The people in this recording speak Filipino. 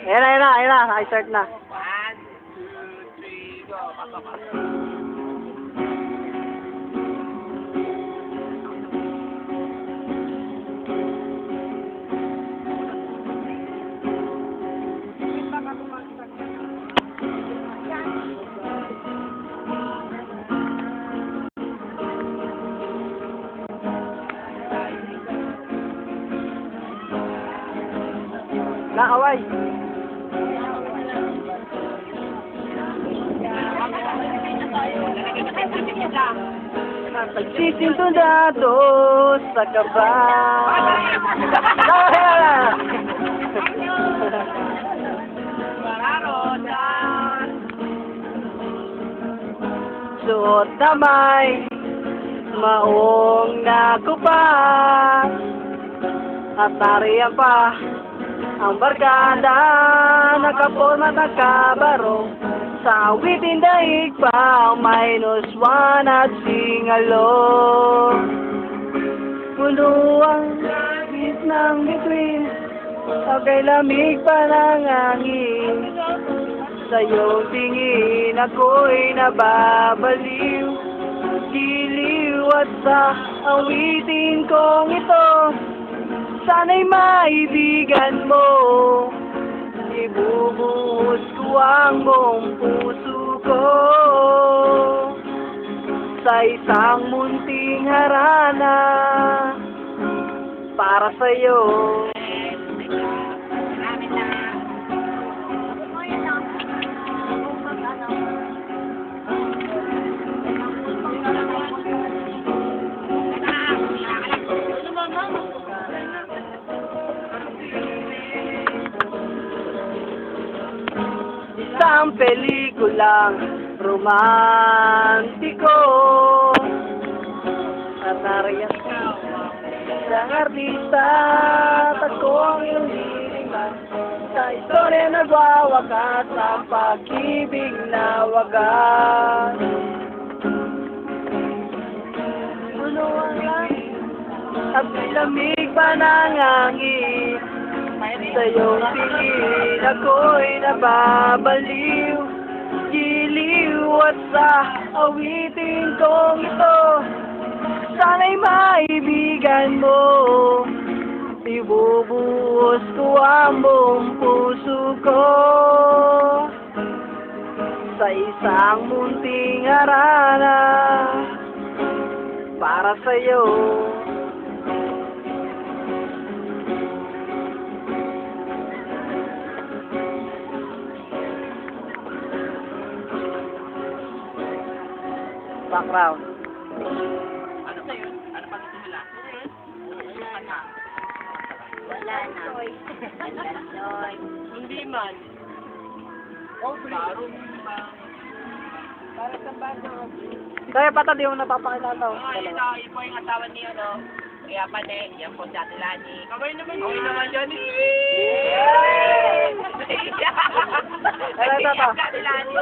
Ayan na. Naka-start na. 1, 2, 3, go. Pasok. Nakaway. Nagsisintunado sa kaba. Suot na may maong nakupat at nariyan pa ang barkada, nakaporma at nakabaro. Sa awitin daig pa ang -1 at singalo. Puno ang langit ng bituin, okay lamig pa ng hangin. Sa iyong tingin ako'y nababaliw, giliw at sa awitin kong ito, sana'y maibigan mo. Ibubuhos ko ang buong puso ko sa isang munting harana para sa'yo. Isang pelikulang romantiko at nariyan isang artista at ako ang iyong hilingan sa istorya nagwawakas ang pag-ibig na wagas. Puno ang langit at may lamig pa ng hangin. Sa iyong tingin ako'y nababaliw, giliw at sa awitin kong ito, sana'y maibigan mo. Ibubuhos ko ang buong puso ko sa isang munting harana para sa'yo. Background. Ano sa'yo? Ano pa gusto nila? Wala na. Hindi man. Para sa bando. Kaya pata di mo napapakita to. Yun po yung asawa niyo, no? Kaya pati, yan po si Ate Lani. Kamay naman yan. Ito. Ate Lani.